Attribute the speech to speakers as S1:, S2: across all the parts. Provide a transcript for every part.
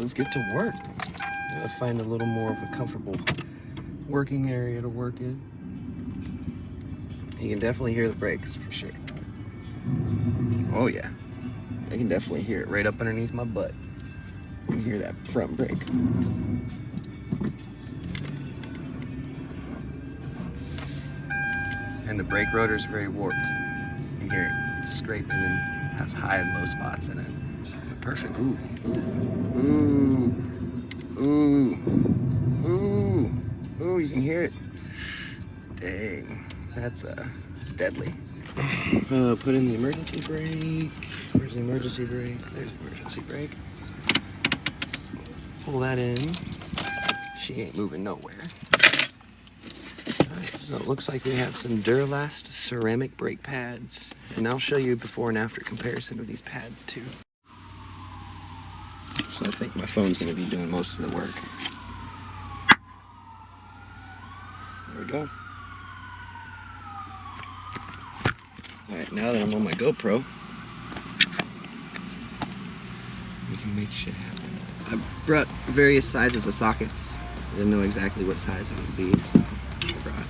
S1: let's get to work. Gotta find a little more of a comfortable working area to work in. You can definitely hear the brakes for sure. Oh yeah, I can definitely hear it right up underneath my butt. You can hear that front brake. And the brake rotor is very warped. You can hear it scraping and has high and low spots in it. Perfect. Ooh, ooh, ooh, ooh, ooh, ooh, you can hear it. Dang, that's deadly. Put in the emergency brake. Where's the emergency brake? There's the emergency brake. Pull that in. She ain't moving nowhere. Alright, so it looks like we have some Duralast ceramic brake pads. And I'll show you before and after comparison of these pads too. So I think my phone's gonna be doing most of the work. There we go. Alright, now that I'm on my GoPro, we can make shit happen. I brought various sizes of sockets. I didn't know exactly what size it would be, so I brought a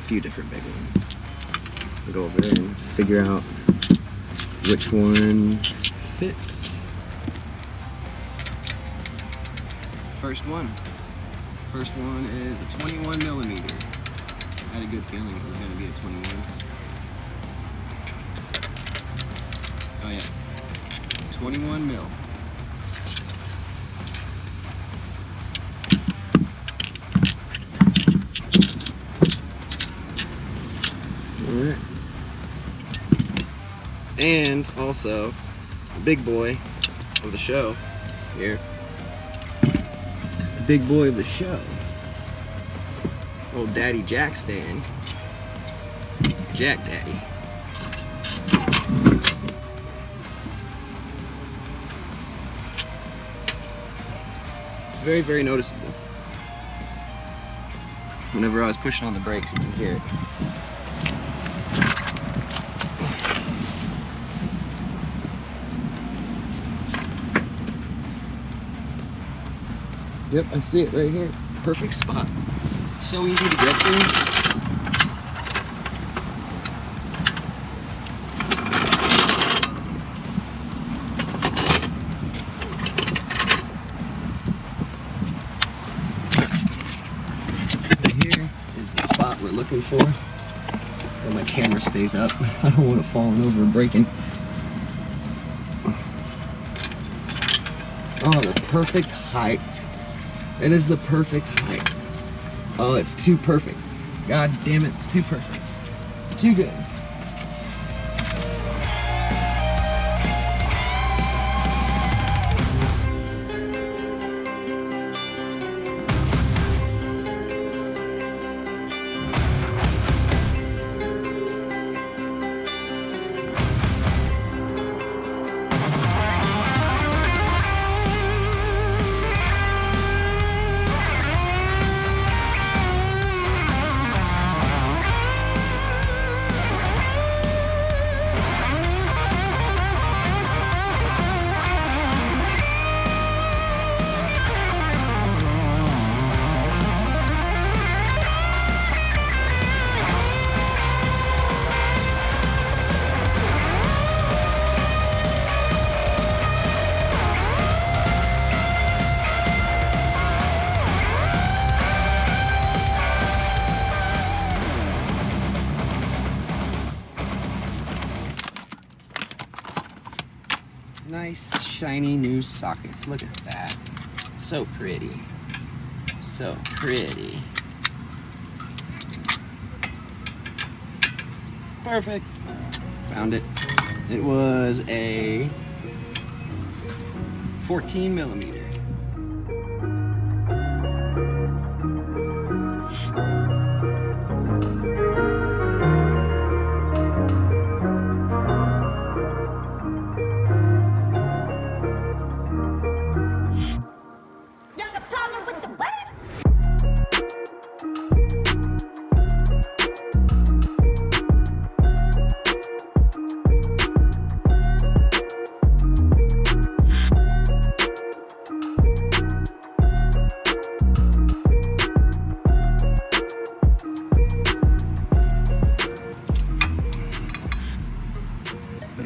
S1: few different big ones. I'll go over there and figure out which one fits. First one is a 21 millimeter. I had a good feeling it was going to be a 21. Oh yeah, 21 mil. Alright. And also, the big boy of the show here. The big boy of the show. Old Daddy Jack stand. Jack Daddy. It's very, very noticeable. Whenever I was pushing on the brakes, you can hear it. Yep, I see it right here. Perfect spot. So easy to get to. Here is the spot we're looking for. Where my camera stays up. I don't want it falling over and breaking. Oh, the perfect height. It is the perfect height. Oh, it's too perfect. God damn it, too perfect. Too good. Nice, shiny new sockets. Look at that. So pretty. So pretty. Perfect. Found it. It was a 14 millimeter.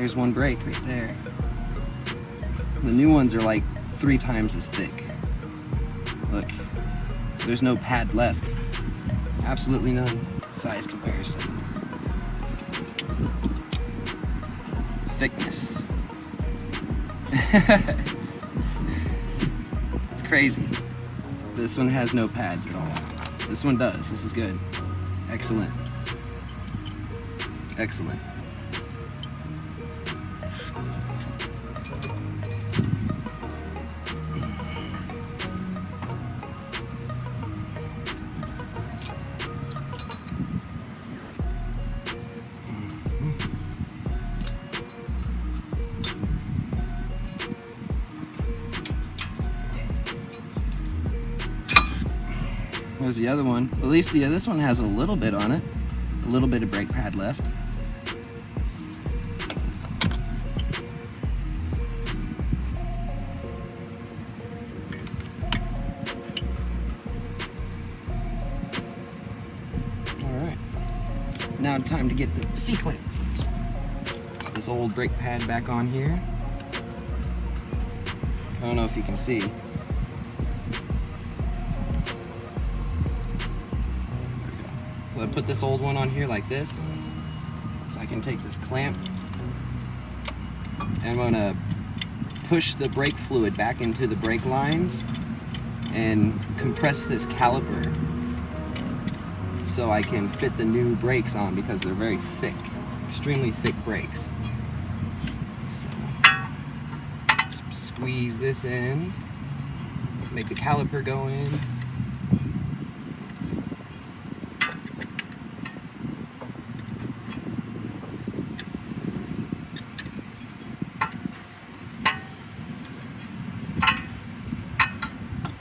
S1: There's one brake right there. The new ones are like 3 times as thick. Look, there's no pad left. Absolutely none. Size comparison. Thickness. It's crazy. This one has no pads at all. This one does. This is good. Excellent. Excellent. There's the other one. At least this one has a little bit on it. A little bit of brake pad left. Alright. Now time to get the C-clamp. This old brake pad back on here. I don't know if you can see. So I put this old one on here like this, so I can take this clamp and I'm gonna push the brake fluid back into the brake lines and compress this caliper so I can fit the new brakes on, because they're very thick, extremely thick brakes. So squeeze this in, make the caliper go in.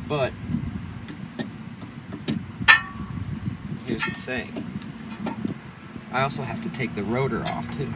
S1: But here's the thing. I also have to take the rotor off too.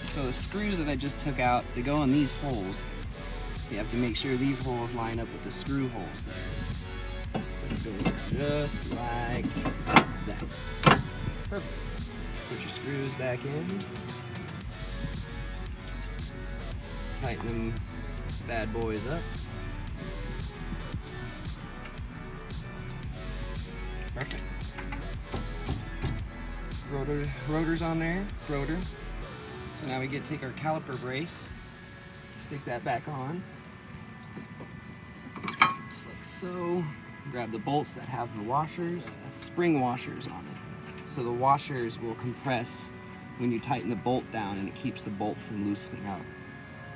S1: So the screws that I just took out, they go in these holes. So you have to make sure these holes line up with the screw holes there. So it goes just like that. Perfect. Put your screws back in. Tighten them bad boys up. Perfect. Rotor's on there. Rotor. So now we get to take our caliper brace, stick that back on, just like so. Grab the bolts that have the washers, spring washers on it. So the washers will compress when you tighten the bolt down, and it keeps the bolt from loosening out.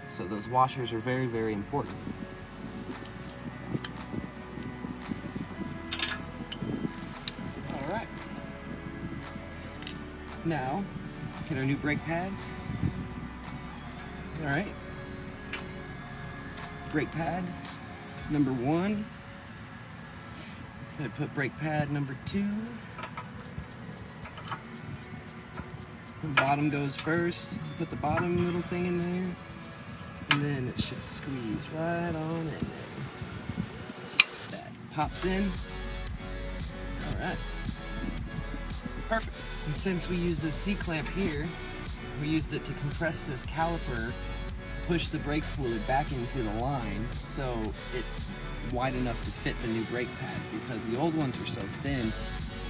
S1: So those washers are very, very important. All right. Now, get our new brake pads. All right. Brake pad number 1. I put brake pad number 2. The bottom goes first. Put the bottom little thing in there, and then it should squeeze right on in there. So that pops in. All right. Perfect. And since we use this C-clamp here, we used it to compress this caliper, push the brake fluid back into the line so it's wide enough to fit the new brake pads, because the old ones were so thin,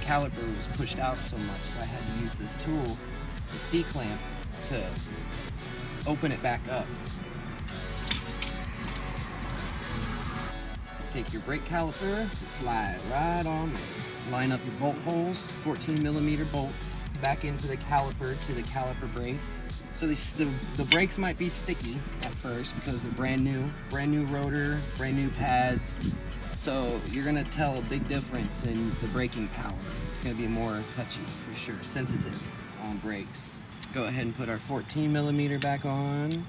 S1: the caliper was pushed out so much, so I had to use this tool, the C-clamp, to open it back up. Take your brake caliper, slide right on there. Line up your bolt holes, 14mm bolts. back into the caliper to the caliper brace. So the brakes might be sticky at first because they're brand new rotor, brand new pads. So you're gonna tell a big difference in the braking power. It's gonna be more touchy for sure, sensitive on brakes. Go ahead and put our 14mm back on.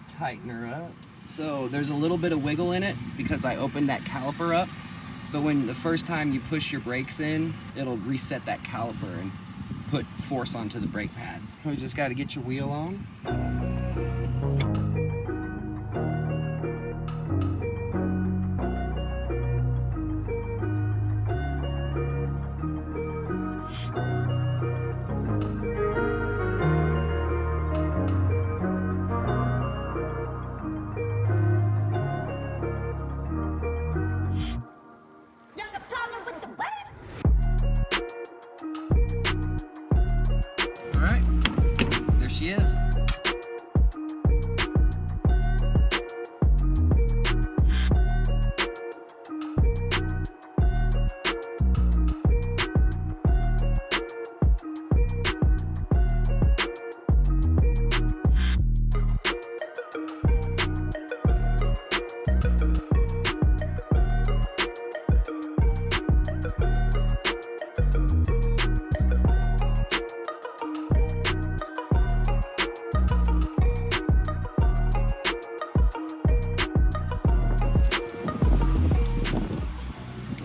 S1: Tighten her up. So there's a little bit of wiggle in it because I opened that caliper up, but when the first time you push your brakes in, it'll reset that caliper and put force onto the brake pads. We just got to get your wheel on. Alright, there she is.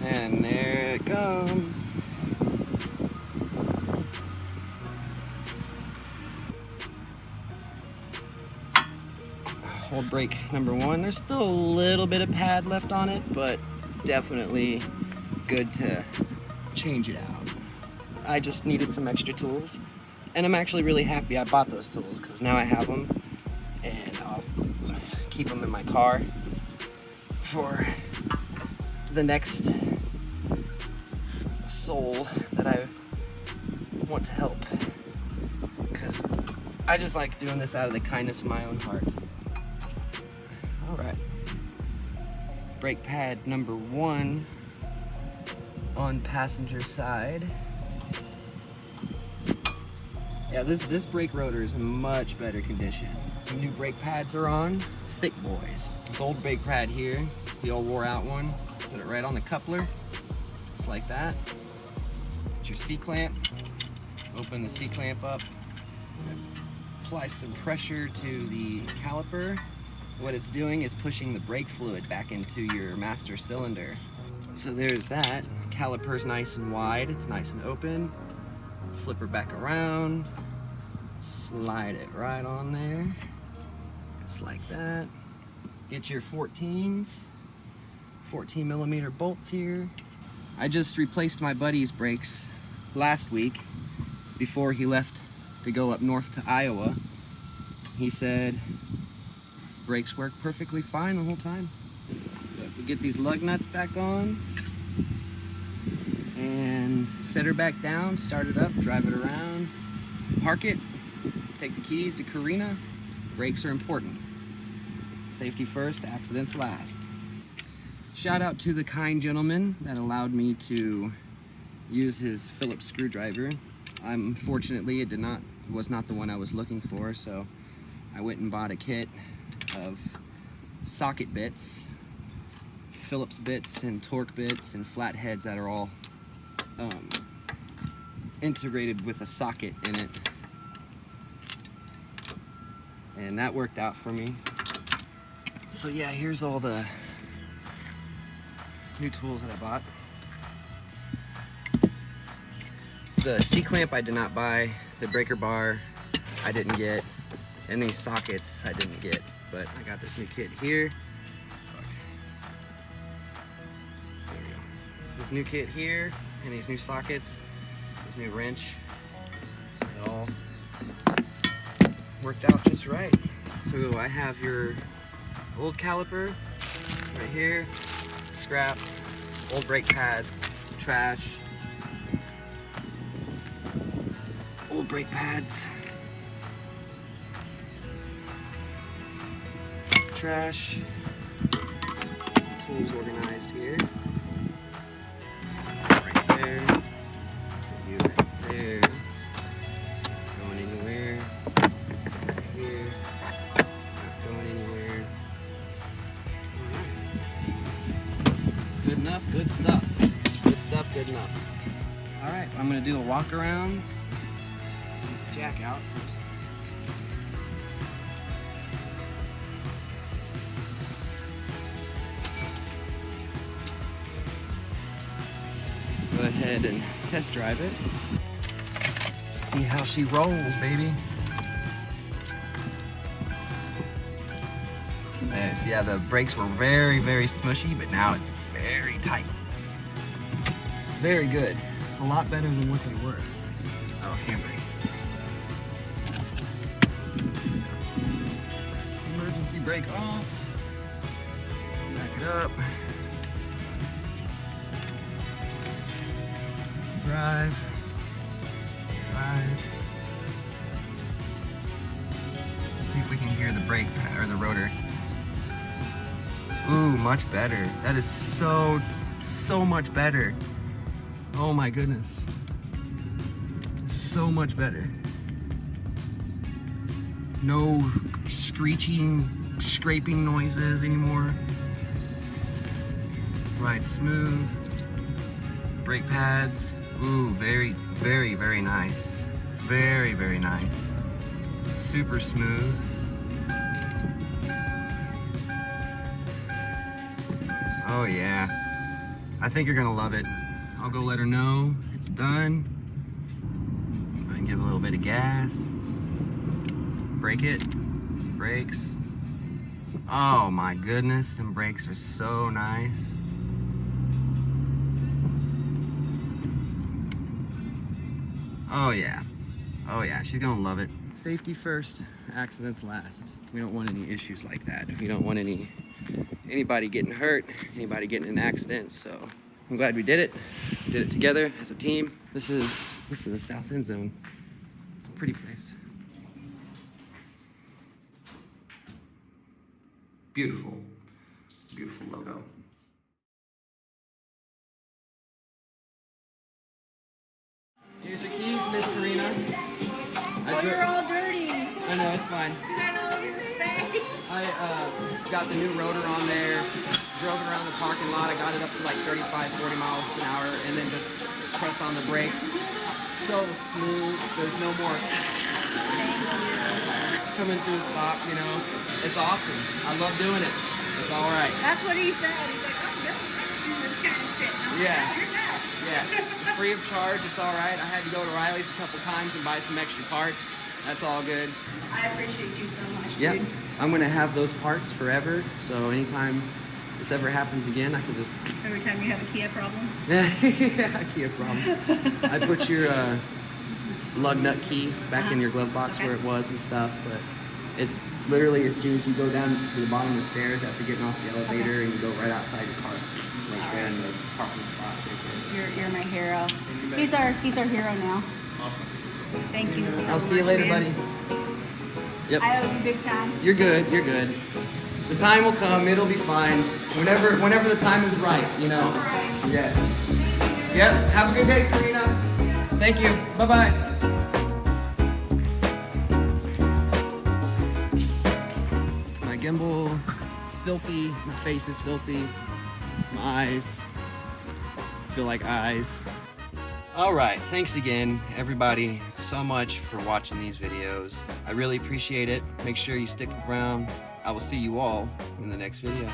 S1: And there it goes. Hold brake number one. There's still a little bit of pad left on it, but definitely good to change it out. I just needed some extra tools, and I'm actually really happy I bought those tools because now I have them, and I'll keep them in my car for the next soul that I want to help, because I just like doing this out of the kindness of my own heart. Alright, brake pad number one on passenger side. Yeah, this brake rotor is in much better condition. The new brake pads are on, thick boys. This old brake pad here, the old wore out one, put it right on the coupler, just like that. Your C-clamp, open the C-clamp up, apply some pressure to the caliper. What it's doing is pushing the brake fluid back into your master cylinder. So there's that. Caliper's nice and wide, it's nice and open. Flip her back around, slide it right on there, just like that. Get your 14s, 14mm bolts here. I just replaced my buddy's brakes last week before he left to go up north to Iowa. He said brakes work perfectly fine the whole time. But we get these lug nuts back on and set her back down, start it up, drive it around, park it, take the keys to Karina. Brakes are important. Safety first, accidents last. Shout out to the kind gentleman that allowed me to use his Phillips screwdriver. Unfortunately, it was not the one I was looking for, so I went and bought a kit of socket bits, Phillips bits and torque bits and flatheads that are all integrated with a socket in it. And that worked out for me. So yeah, here's all the new tools that I bought. The C-clamp I did not buy, the breaker bar I didn't get, and these sockets I didn't get, but I got this new kit here. There we go. This new kit here, and these new sockets, this new wrench, it all worked out just right. So I have your old caliper right here, scrap, old brake pads, trash, old brake pads, trash, tools organized here. stuff good enough. All right, I'm gonna do a walk around. Jack out first. Go ahead and test drive it. See how she rolls, baby. Nice. Yeah, the brakes were very, very smushy, but now it's very tight. Very good. A lot better than what they were. Oh, handbrake. Emergency brake off. Back it up. Drive. Let's see if we can hear the brake or the rotor. Ooh, much better. That is so much better. Oh my goodness. So much better. No screeching, scraping noises anymore. Ride smooth. Brake pads. Ooh, very, very, very nice. Very, very nice. Super smooth. Oh yeah. I think you're gonna love it. I'll go let her know it's done. I can give a little bit of gas. Brake it. Brakes. Oh my goodness, them brakes are so nice. Oh yeah. Oh yeah, she's gonna love it. Safety first, accidents last. We don't want any issues like that. We don't want anybody getting hurt, anybody getting in an accident, so I'm glad we did it. We did it together as a team. This is the South End Zone. It's a pretty place. Beautiful, beautiful logo. Here's your keys, Miss Karina.
S2: Oh, you're all dirty.
S1: I know, it's fine.
S2: You got all over your face.
S1: I got the new rotor on there, drove it around the parking lot. I got it up to like 35, 40 miles an hour, and then just pressed on the brakes. So smooth. There's no more coming to a stop, you know. It's awesome. I love doing it. It's all right.
S2: That's what he said. He's like, oh, you're doing this kind of shit. I'm
S1: Yeah.
S2: like, oh, you're nuts.
S1: Yeah, free of charge, it's all right. I had to go to Riley's a couple times and buy some extra parts. That's all good.
S2: I appreciate you so much,
S1: Yeah,
S2: dude.
S1: I'm gonna have those parts forever, so anytime this ever happens again, I can just...
S2: Every time you have a Kia problem?
S1: Yeah, Kia problem. I put your lug nut key back in your glove box where it was and stuff, but it's literally as soon as you go down to the bottom of the stairs after getting off the elevator and you go right outside your car. Right there in those parking spots right there.
S2: You're my hero. He's our hero now.
S1: Awesome.
S2: Thank you so much.
S1: I'll see you later,
S2: man.
S1: buddy. Yep.
S2: I owe you big time.
S1: You're good, you're good. The time will come, it'll be fine. Whenever the time is right, you know.
S2: All right.
S1: Yes. Yep, have a good day, Karina. Thank you, bye-bye. My gimbal is filthy, my face is filthy, my eyes feel like eyes. All right, thanks again, everybody, so much for watching these videos. I really appreciate it. Make sure you stick around. I will see you all in the next video.